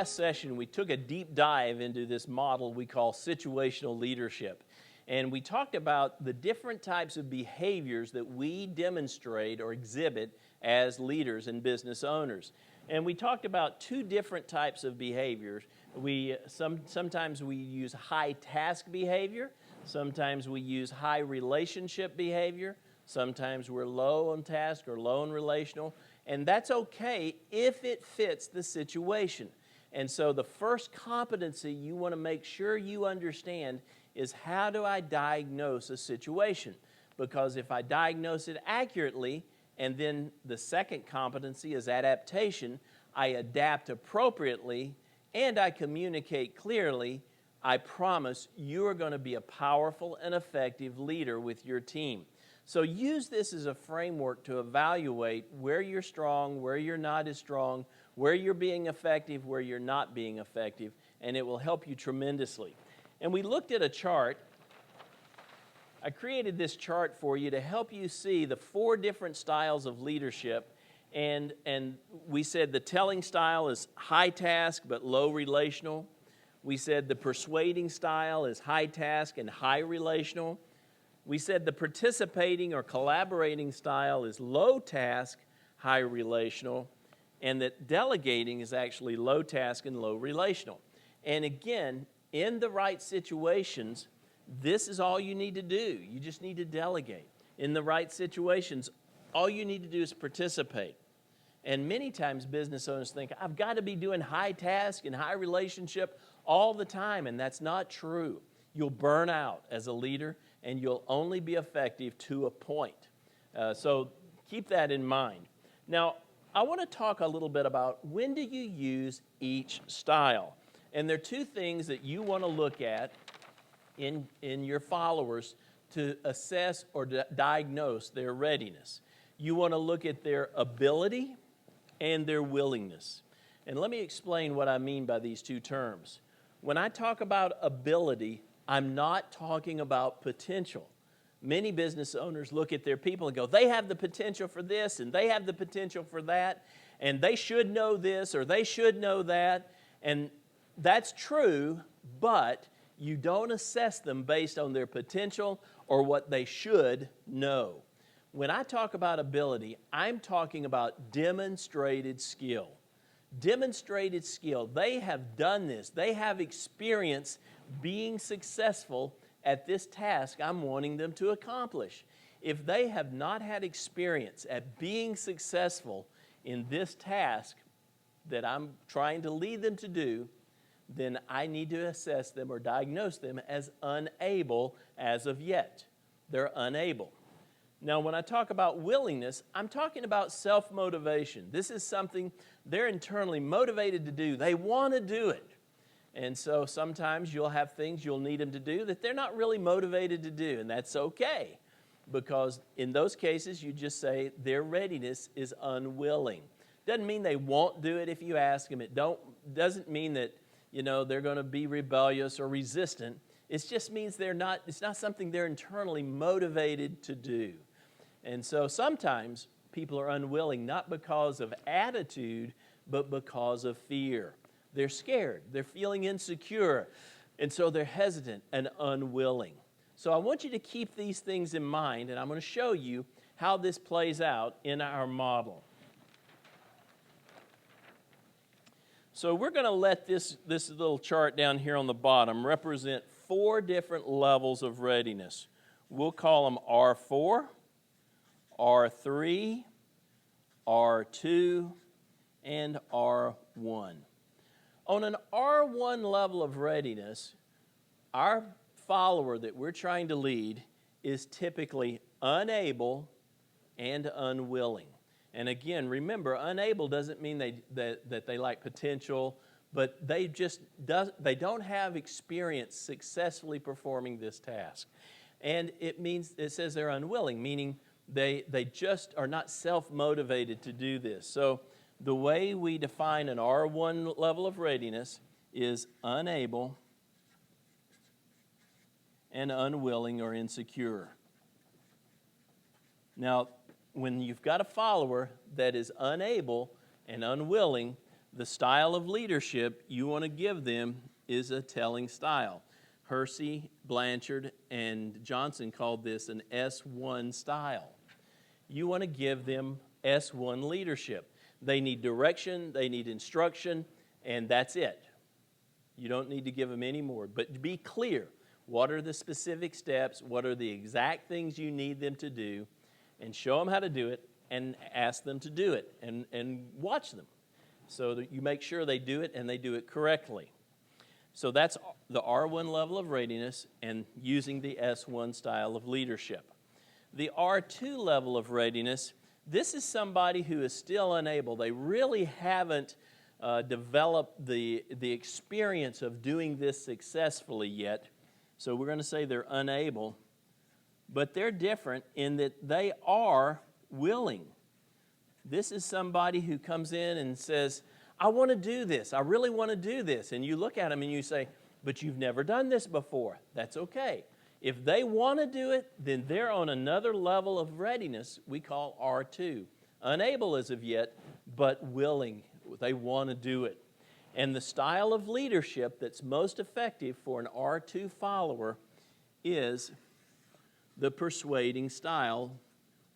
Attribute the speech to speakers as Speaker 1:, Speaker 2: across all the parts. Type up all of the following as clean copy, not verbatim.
Speaker 1: last session, we took a deep dive into this model we call situational leadership. And we talked about the different types of behaviors that we demonstrate or exhibit as leaders and business owners. And we talked about two different types of behaviors. Sometimes we use high task behavior. Sometimes we use high relationship behavior. Sometimes we're low on task or low on relational. And that's okay if it fits the situation. And so the first competency you want to make sure you understand is, how do I diagnose a situation? Because if I diagnose it accurately, and then the second competency is adaptation, I adapt appropriately and I communicate clearly, I promise you are going to be a powerful and effective leader with your team. So use this as a framework to evaluate where you're strong, where you're not as strong, where you're being effective, where you're not being effective, and it will help you tremendously. And we looked at a chart. I created this chart for you to help you see the 4 different styles of leadership. And we said the telling style is high task but low relational. We said the persuading style is high task and high relational. We said the participating or collaborating style is low task, high relational, and that delegating is actually low task and low relational. And again, in the right situations, this is all you need to do. You just need to delegate. In the right situations, all you need to do is participate. And many times business owners think, I've got to be doing high task and high relationship all the time, and that's not true. You'll burn out as a leader, and you'll only be effective to a point. So keep that in mind. Now, I want to talk a little bit about, when do you use each style? And there are 2 things that you want to look at in your followers to assess or diagnose their readiness. You want to look at their ability and their willingness. And let me explain what I mean by these 2 terms. When I talk about ability, I'm not talking about potential. Many business owners look at their people and go, they have the potential for this and they have the potential for that, and they should know this or they should know that. And that's true, but you don't assess them based on their potential or what they should know. When I talk about ability, I'm talking about demonstrated skill. Demonstrated skill. They have done this. They have experience being successful at this task I'm wanting them to accomplish. If they have not had experience at being successful in this task that I'm trying to lead them to do, then I need to assess them or diagnose them as unable as of yet. They're unable. Now, when I talk about willingness, I'm talking about self-motivation. This is something they're internally motivated to do. They want to do it. And so sometimes you'll have things you'll need them to do that they're not really motivated to do, and that's okay. Because in those cases, you just say their readiness is unwilling. Doesn't mean they won't do it if you ask them. It doesn't mean that they're going to be rebellious or resistant. It just means it's not something they're internally motivated to do. And so sometimes people are unwilling, not because of attitude, but because of fear. They're scared. They're feeling insecure. And so they're hesitant and unwilling. So I want you to keep these things in mind, and I'm going to show you how this plays out in our model. So we're going to let this little chart down here on the bottom represent 4 different levels of readiness. We'll call them R4, R3, R2, and R1. On an R1 level of readiness, our follower that we're trying to lead is typically unable and unwilling. And again, remember, unable doesn't mean that they lack potential, but they don't have experience successfully performing this task. And it says they're unwilling, meaning they just are not self-motivated to do this. So the way we define an R1 level of readiness is unable and unwilling or insecure. Now, when you've got a follower that is unable and unwilling, The style of leadership you want to give them is a telling style. Hersey, Blanchard, and Johnson called this an S1 style. You want to give them S1 leadership. They need direction, they need instruction, and that's it. You don't need to give them any more. But be clear. What are the specific steps? What are the exact things you need them to do? And show them how to do it and ask them to do it and watch them so that you make sure they do it and they do it correctly. So that's the R1 level of readiness and using the S1 style of leadership. The R2 level of readiness, this is somebody who is still unable. They really haven't developed the experience of doing this successfully yet. So we're going to say they're unable. But they're different in that they are willing. This is somebody who comes in and says, I want to do this. I really want to do this. And you look at them and you say, but you've never done this before. That's okay. If they want to do it, then they're on another level of readiness we call R2. Unable as of yet, but willing. They want to do it. And the style of leadership that's most effective for an R2 follower is the persuading style,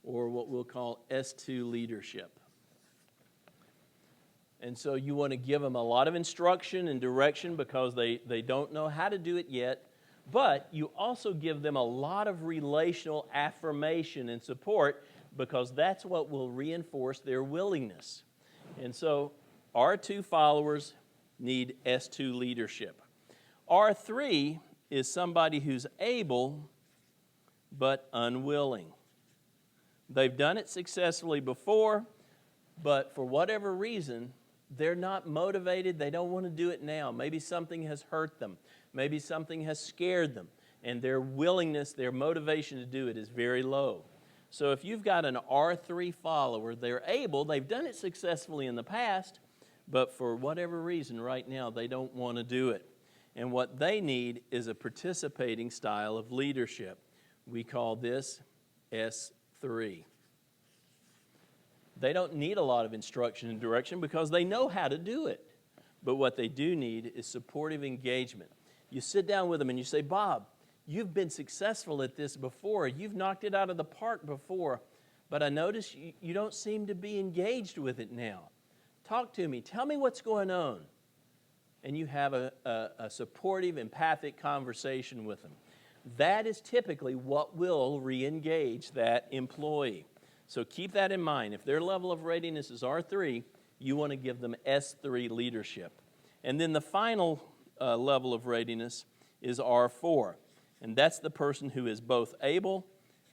Speaker 1: or what we'll call S2 leadership. And so you want to give them a lot of instruction and direction because they don't know how to do it yet, but you also give them a lot of relational affirmation and support because that's what will reinforce their willingness. And so R2 followers need S2 leadership. R3 is somebody who's able but unwilling. They've done it successfully before, but for whatever reason, they're not motivated. They don't want to do it now. Maybe something has hurt them. Maybe something has scared them, and their willingness, their motivation to do it is very low. So if you've got an R3 follower, they're able, they've done it successfully in the past, but for whatever reason right now, they don't want to do it. And what they need is a participating style of leadership. We call this S3. They don't need a lot of instruction and direction because they know how to do it. But what they do need is supportive engagement. You sit down with them and you say, Bob, you've been successful at this before. You've knocked it out of the park before. But I notice you don't seem to be engaged with it now. Talk to me. Tell me what's going on. And you have a supportive, empathic conversation with them. That is typically what will re-engage that employee. So keep that in mind. If their level of readiness is R3, you want to give them S3 leadership. And then the final level of readiness is R4. And that's the person who is both able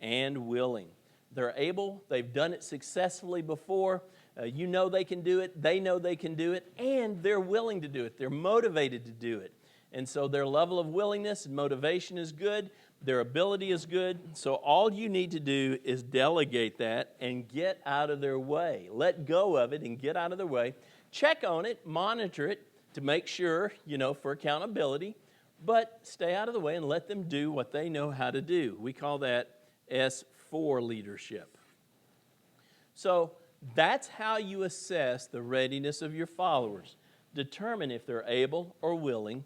Speaker 1: and willing. They're able, they've done it successfully before, you know they can do it, they know they can do it, and they're willing to do it. They're motivated to do it. And so their level of willingness and motivation is good, their ability is good, so all you need to do is delegate that and get out of their way. Let go of it and get out of their way. Check on it, monitor it to make sure, for accountability, but stay out of the way and let them do what they know how to do. We call that S4 leadership. So that's how you assess the readiness of your followers. Determine if they're able or willing.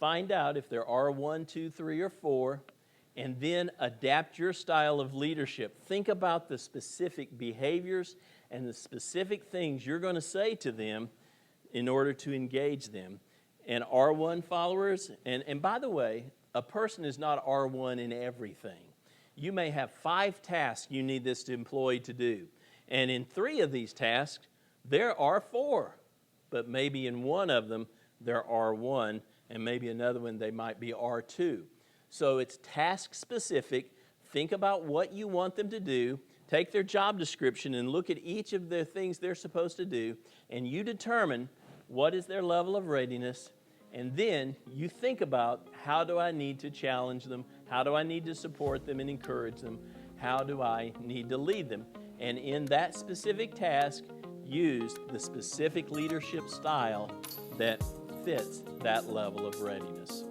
Speaker 1: Find out if they're R1, 2, 3, or 4, and then adapt your style of leadership. Think about the specific behaviors and the specific things you're going to say to them in order to engage them. And R1 followers, and by the way, a person is not R1 in everything. You may have 5 tasks you need this employee to do. And in 3 of these tasks, there are 4. But maybe in one of them, there are R1, and maybe another one, they might be R2. So it's task specific. Think about what you want them to do. Take their job description and look at each of the things they're supposed to do, and you determine what is their level of readiness, and then you think about how do I need to challenge them, how do I need to support them and encourage them, how do I need to lead them. And in that specific task, use the specific leadership style that fits that level of readiness.